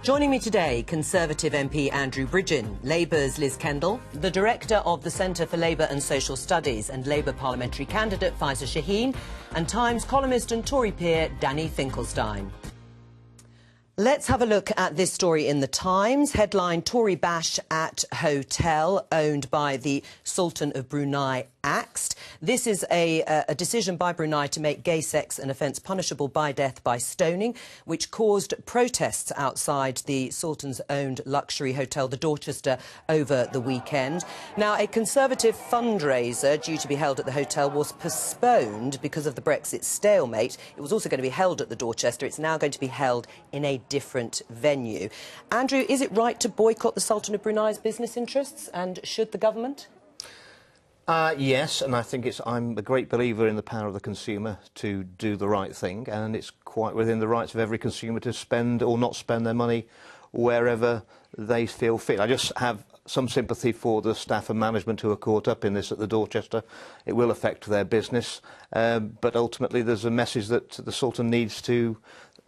Joining me today, Conservative MP Andrew Bridgen, Labour's Liz Kendall, the Director of the Centre for Labour and Social Studies and Labour parliamentary candidate Faisal Shaheen, and Times columnist and Tory peer Danny Finkelstein. Let's have a look at this story in the Times. Headline: Tory bash at hotel owned by the Sultan of Brunei axed. This is a decision by Brunei to make gay sex an offence punishable by death by stoning, which caused protests outside the Sultan's owned luxury hotel, the Dorchester, over the weekend. Now, a Conservative fundraiser due to be held at the hotel was postponed because of the Brexit stalemate. It was also going to be held at the Dorchester. It's now going to be held in a different venue. Andrew, is it right to boycott the Sultan of Brunei's business interests, and should the government? Yes, and I think I'm a great believer in the power of the consumer to do the right thing, and it's quite within the rights of every consumer to spend or not spend their money wherever they feel fit. I just have some sympathy for the staff and management who are caught up in this at the Dorchester. It will affect their business, but ultimately there's a message that the Sultan needs to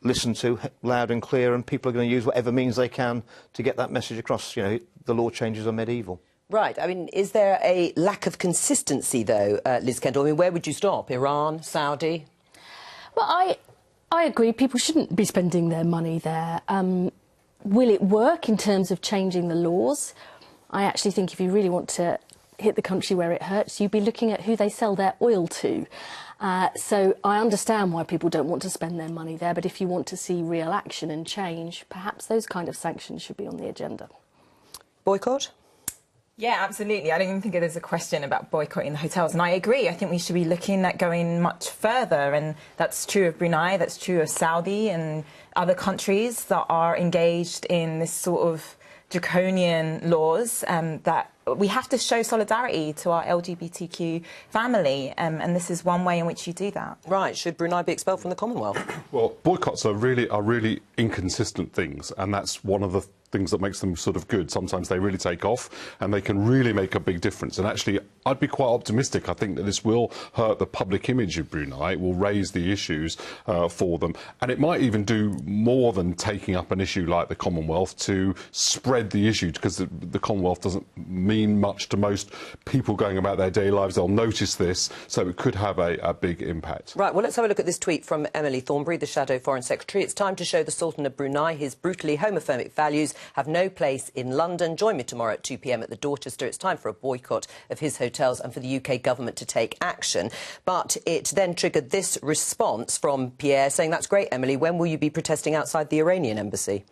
listen to loud and clear, and people are going to use whatever means they can to get that message across. You know, the law changes are medieval. Right. I mean, is there a lack of consistency, though, Liz Kendall? I mean, where would you stop? Iran? Saudi? Well, I agree. People shouldn't be spending their money there. Will it work in terms of changing the laws? I actually think if you really want to hit the country where it hurts, you'd be looking at who they sell their oil to. So I understand why people don't want to spend their money there, but if you want to see real action and change, perhaps those kind of sanctions should be on the agenda. Boycott? Yeah, absolutely. I don't even think there's a question about boycotting the hotels. And I agree. I think we should be looking at going much further. And that's true of Brunei, that's true of Saudi and other countries that are engaged in this sort of draconian laws, that we have to show solidarity to our LGBTQ family, and this is one way in which you do that. Right. Should Brunei be expelled from the Commonwealth? Well, boycotts are really inconsistent things, and that's one of the things that makes them sort of good. Sometimes they really take off and they can really make a big difference. And actually, I'd be quite optimistic. I think that this will hurt the public image of Brunei. It will raise the issues for them. And it might even do more than taking up an issue like the Commonwealth to spread the issue, because the Commonwealth doesn't mean much to most people going about their daily lives. They'll notice this, so it could have a big impact. Right, well, let's have a look at this tweet from Emily Thornberry, the Shadow Foreign Secretary. It's time to show the Sultan of Brunei his brutally homophobic values have no place in London. Join me tomorrow at 2 p.m. at the Dorchester. It's time for a boycott of his hotels and for the UK government to take action. But it then triggered this response from Pierre saying, "That's great, Emily. When will you be protesting outside the Iranian embassy?"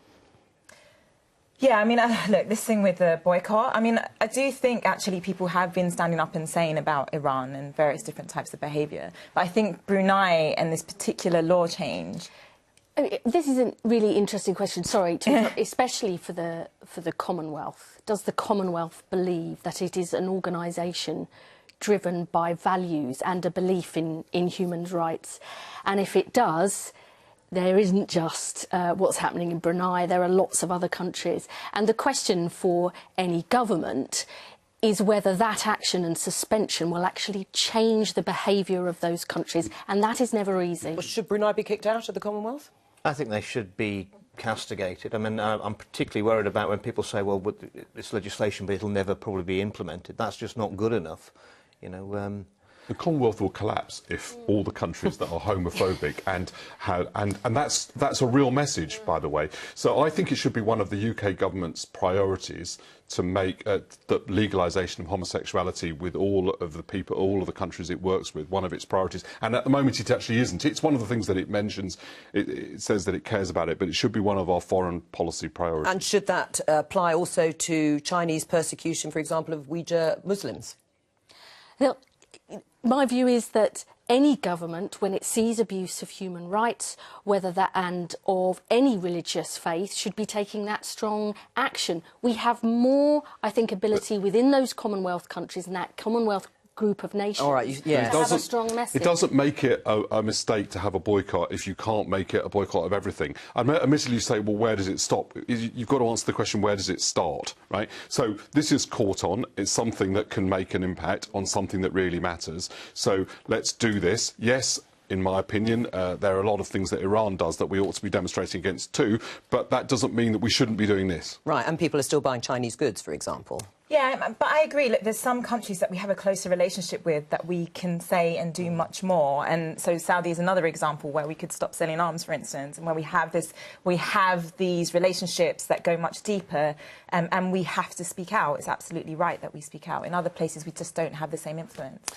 Yeah, I mean, look, this thing with the boycott, I mean, I do think actually people have been standing up and saying about Iran and various different types of behaviour. But I think Brunei and this particular law change... I mean, this is a really interesting question, sorry, especially for the Commonwealth. Does the Commonwealth believe that it is an organisation driven by values and a belief in human rights? And if it does, there isn't just what's happening in Brunei, there are lots of other countries. And the question for any government is whether that action and suspension will actually change the behaviour of those countries, and that is never easy. Well, should Brunei be kicked out of the Commonwealth? I think they should be castigated. I mean, I'm particularly worried about when people say, well, this legislation, but it'll never probably be implemented. That's just not good enough, you know. The Commonwealth will collapse if all the countries that are homophobic and that's a real message, by the way. So I think it should be one of the UK government's priorities to make the legalisation of homosexuality with all of the people, all of the countries it works with, one of its priorities. And at the moment it actually isn't. It's one of the things that it mentions. It says that it cares about it, but it should be one of our foreign policy priorities. And should that apply also to Chinese persecution, for example, of Uyghur Muslims? Now, my view is that any government, when it sees abuse of human rights, whether that and of any religious faith, should be taking that strong action. We have more, I think, ability within those Commonwealth countries and that Commonwealth group of nations. All right, yeah. To have a strong message. It doesn't make it a mistake to have a boycott if you can't make it a boycott of everything. Admittedly, you say, well, where does it stop? You've got to answer the question, where does it start, right? So this is caught on. It's something that can make an impact on something that really matters. So let's do this. Yes, in my opinion. There are a lot of things that Iran does that we ought to be demonstrating against too, but that doesn't mean that we shouldn't be doing this. Right, and people are still buying Chinese goods, for example. Yeah, but I agree. Look, there's some countries that we have a closer relationship with that we can say and do much more. And so Saudi is another example where we could stop selling arms, for instance, and where we have these relationships that go much deeper, and we have to speak out. It's absolutely right that we speak out. In other places, we just don't have the same influence.